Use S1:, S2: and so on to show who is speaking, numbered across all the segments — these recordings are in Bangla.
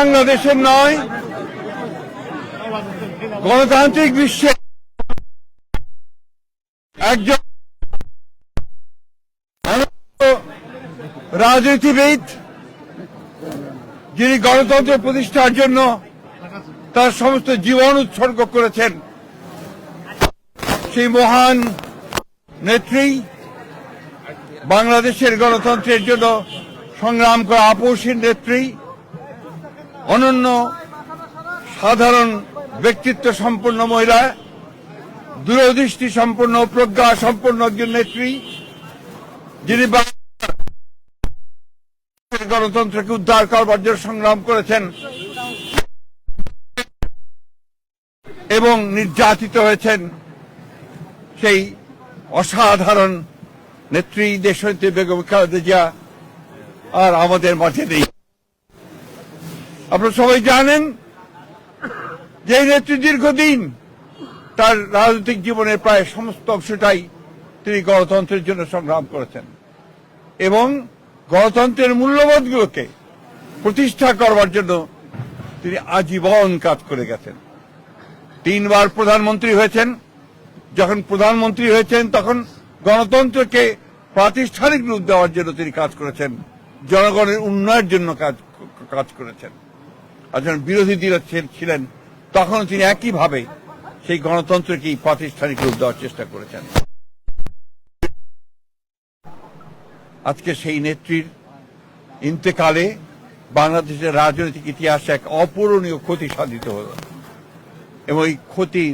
S1: বাংলাদেশের নয়, গণতান্ত্রিক বিশ্বে একজন রাজনীতিবিদ যিনি গণতন্ত্র প্রতিষ্ঠার জন্য তার সমস্ত জীবন উৎসর্গ করেছেন, সেই মহান নেত্রী, বাংলাদেশের গণতন্ত্রের জন্য সংগ্রাম করা আপসীর নেত্রী, অনন্য সাধারণ ব্যক্তিত্ব সম্পন্ন মহিলা, দূরদৃষ্টি সম্পন্ন, প্রজ্ঞা সম্পন্ন একজন নেত্রী, যিনি গণতন্ত্রকে উদ্ধার করবার জন্য সংগ্রাম করেছেন এবং নির্যাতিত হয়েছেন, সেই অসাধারণ নেত্রী দেশনেত্রী বেগম খালেদা জিয়া আর আমাদের মাঝে নেই। আপনারা সবাই জানেন যে এই নেত্রী দীর্ঘদিন তার রাজনৈতিক জীবনের প্রায় সমস্ত অংশটাই তিনি গণতন্ত্রের জন্য সংগ্রাম করেছেন এবং গণতন্ত্রের মূল্যবোধগুলোকে প্রতিষ্ঠা করবার জন্য তিনি আজীবন কাজ করে গেছেন। 3 বার প্রধানমন্ত্রী হয়েছেন। যখন প্রধানমন্ত্রী হয়েছেন তখন গণতন্ত্রকে প্রাতিষ্ঠানিক রূপ দেওয়ার জন্য তিনি কাজ করেছেন, জনগণের উন্নয়নের জন্য কাজ করেছেন। আর যখন বিরোধী দল ছিলেন তখন তিনি একইভাবে সেই গণতন্ত্রকেই প্রাতিষ্ঠানিক রূপ দেওয়ার চেষ্টা করেছেন। আজকে সেই নেত্রীর ইন্তেকালে বাংলাদেশের রাজনৈতিক ইতিহাসে এক অপূরণীয় ক্ষতি সাধিত হল এবং এই ক্ষতি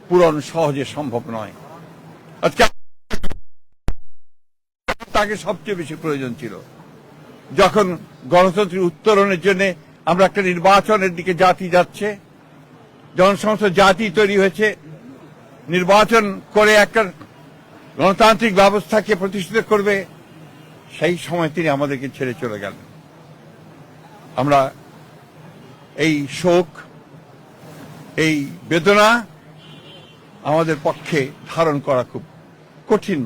S1: পূরণ সহজে সম্ভব নয়। আজকে তাকে সবচেয়ে বেশি প্রয়োজন ছিল যখন গণতন্ত্রের উত্তরণের জন্য আমরা একটা নির্বাচনের দিকে জাতি যাচ্ছে, যখন সমস্ত জাতি তৈরি হয়েছে, নির্বাচন করে একটা গণতান্ত্রিক ব্যবস্থাকে প্রতিষ্ঠিত করবে, সেই সময় তিনি আমাদেরকে ছেড়ে চলে গেলেন। আমরা এই শোক, এই বেদনা আমাদের পক্ষে ধারণ করা খুব কঠিন।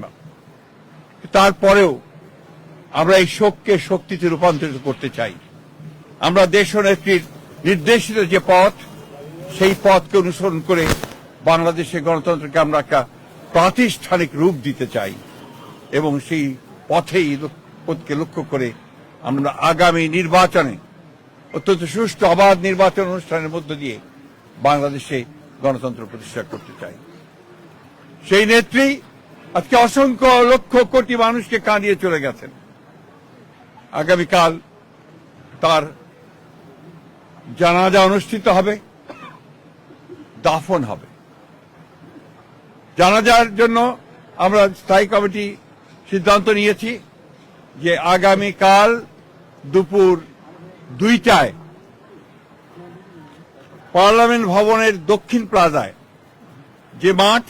S1: তারপরেও আমরা এই শোককে শক্তিতে রূপান্তরিত করতে চাই। আমরা দেশনেত্রীর নির্দেশিত যে পথ, সেই পথকে অনুসরণ করে বাংলাদেশের গণতন্ত্রকে আমরা একটা প্রাতিষ্ঠানিক রূপ দিতে চাই এবং সেই পথকে লক্ষ্য করে আমরা আগামী নির্বাচনে অত্যন্ত সুষ্ঠু অবাধ নির্বাচন অনুষ্ঠানের মধ্য দিয়ে বাংলাদেশে গণতন্ত্র প্রতিষ্ঠা করতে চাই। সেই নেত্রী আজকে অসংখ্য লক্ষ কোটি মানুষকে কাঁদিয়ে চলে গেছেন। আগামীকাল তার জানাজা অনুষ্ঠিত হবে, দাফন হবে। জানাজার জন্য আমরা স্থায়ী কমিটি সিদ্ধান্ত নিয়েছি যে আগামীকাল দুপুর 2টায় পার্লামেন্ট ভবনের দক্ষিণ প্লাজায় যে মাঠ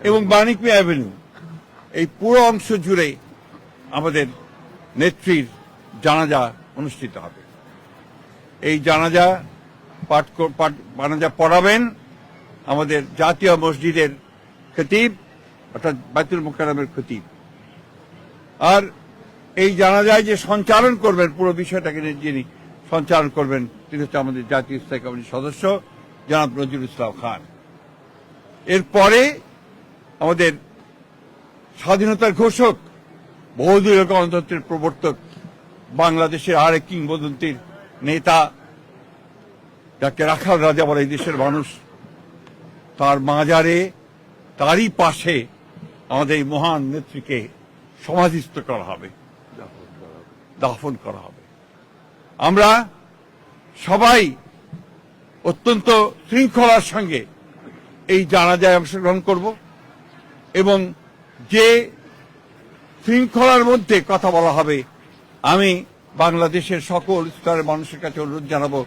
S1: এবং বাণিজ্য অ্যাভিনিউ, এই পুরো অংশ জুড়ে আমাদের নেত্রীর জানাজা অনুষ্ঠিত হবে। এই জানাজা পড়াবেন আমাদের জাতীয় মসজিদের খতিব, অর্থাৎ বাইতুল মুকাররমের খতিব। আর এই জানাজায় যে সঞ্চালন করবেন, পুরো বিষয়টাকে যিনি সঞ্চালন করবেন, তিনি হচ্ছে আমাদের জাতীয় স্থায়ী কমিটির সদস্য জনাব নজরুল ইসলাম খান। এরপরে আমাদের স্বাধীনতার ঘোষক, বহুদলীয় গণতন্ত্রের প্রবর্তক, বাংলাদেশের আরেক কিংবদন্তির নেতা, যাকে রাখাল রাজা বলে এই দেশের মানুষ, তার মাজারে, তারই পাশে আমাদের এই মহান নেত্রীকে সমাধিস্থ করা হবে, দাফন করা হবে। আমরা সবাই অত্যন্ত শৃঙ্খলার সঙ্গে এই জানাজায় অংশগ্রহণ করব এবং যে শৃঙ্খলার মধ্যে কথা বলা হবে, আমি বাংলাদেশের সকল স্তরের মানুষের কাছে অনুরোধ জানাবো,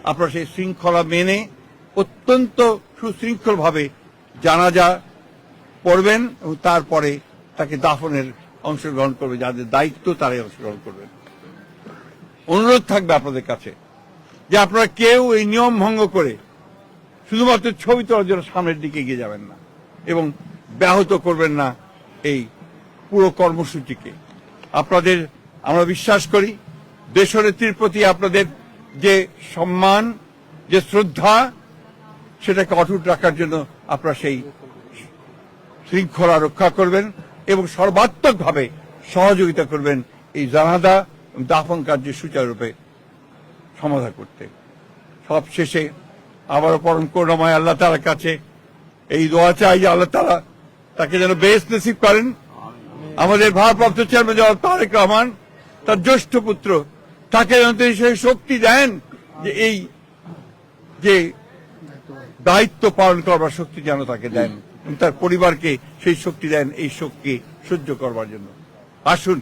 S1: আপনারা সেই শৃঙ্খলা মেনে অত্যন্ত সুশৃঙ্খলভাবে জানাজা পড়বেন এবং তারপরে তাকে দাফনের অংশগ্রহণ করবে, যাদের দায়িত্ব তারাই অংশগ্রহণ করবেন। অনুরোধ থাকবে আপনাদের কাছে যে আপনারা কেউ এই নিয়ম ভঙ্গ করে শুধুমাত্র ছবি তোলার জন্য সামনের দিকে এগিয়ে যাবেন না এবং ব্যাহত করবেন না এই পুরো কর্মসূচিকে। আপনাদের আমরা বিশ্বাস করি দেশনেত্রীর প্রতি আপনাদের যে সম্মান, যে শ্রদ্ধা, সেটাকে অটুট রাখার জন্য আপনারা সেই শৃঙ্খলা রক্ষা করবেন এবং সর্বাত্মকভাবে সহযোগিতা করবেন এই জানাজা দাফন কার্য সুচারুরূপে সমাধান করতে। সবশেষে আবারও পরম করুণাময় আল্লাহ তাআলার কাছে এই দোয়া চাই যে আল্লাহ তাআলা তাকে যেন বেহেশত নসিব করেন। আমাদের ভারপ্রাপ্ত চেয়ারম্যান জনাব তারেক রহমান, তার জ্যেষ্ঠ পুত্র, তাকে যেন তিনি সেই শক্তি দেন যে এই যে দায়িত্ব পালন করবার শক্তি যেন তাকে দেন, তার পরিবারকে সেই শক্তি দেন এই শোককে সহ্য করবার জন্য। আসুন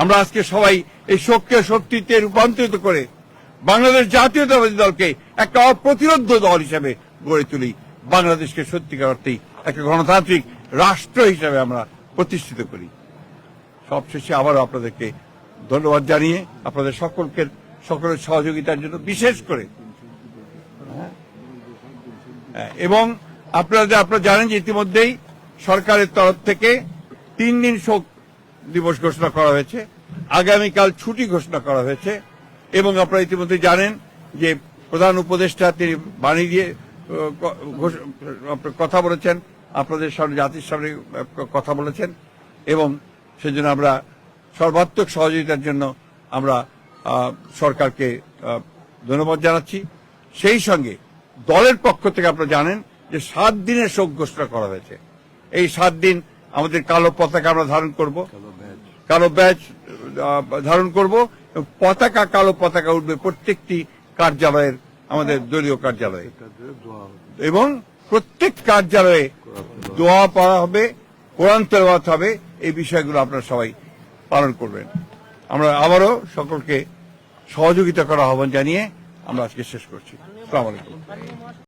S1: আমরা আজকে সবাই এই শোককে শক্তিতে রূপান্তরিত করে বাংলাদেশ জাতীয়তাবাদী দলকে একটা অপ্রতিরোধ দল হিসেবে গড়ে তুলি, বাংলাদেশকে সত্যিকার অর্থেই একটা গণতান্ত্রিক রাষ্ট্র হিসেবে আমরা প্রতিষ্ঠিত করি। সবশেষে আবারও আপনাদেরকে ধন্যবাদ জানিয়ে আপনাদের সকলের সহযোগিতার জন্য, বিশেষ করে এবং আপনারা জানেন যে ইতিমধ্যেই সরকারের তরফ থেকে 3 দিন শোক দিবস ঘোষণা করা হয়েছে, আগামীকাল ছুটি ঘোষণা করা হয়েছে এবং আপনারা ইতিমধ্যে জানেন যে প্রধান উপদেষ্টা তিনি বাণী দিয়ে কথা বলেছেন, আপনাদের সামনে, জাতির সামনে কথা বলেছেন এবং সেজন্য আমরা সর্বাত্মক সহযোগিতার জন্য আমরা সরকারকে ধন্যবাদ জানাচ্ছি। সেই সঙ্গে দলের পক্ষ থেকে আপনারা জানেন যে 7 দিনের শোক ঘোষণা করা হয়েছে। এই 7 দিন আমাদের কালো পতাকা আমরা ধারণ করব, কালো ব্যাজ ধারণ করব, কালো পতাকা উঠবে প্রত্যেকটি কার্যালয়ের, আমাদের দলীয় কার্যালয়ে, এবং প্রত্যেক কার্যালয়ে দোয়া পড়া হবে, কোরআন তেলাওয়াত হবে। এই বিষয়গুলো আপনারা সবাই পালন করবেন। আমরা আবারও সকলকে সহযোগিতা করার আহ্বান জানিয়ে আমরা আজকে শেষ করছি। আসসালামু আলাইকুম।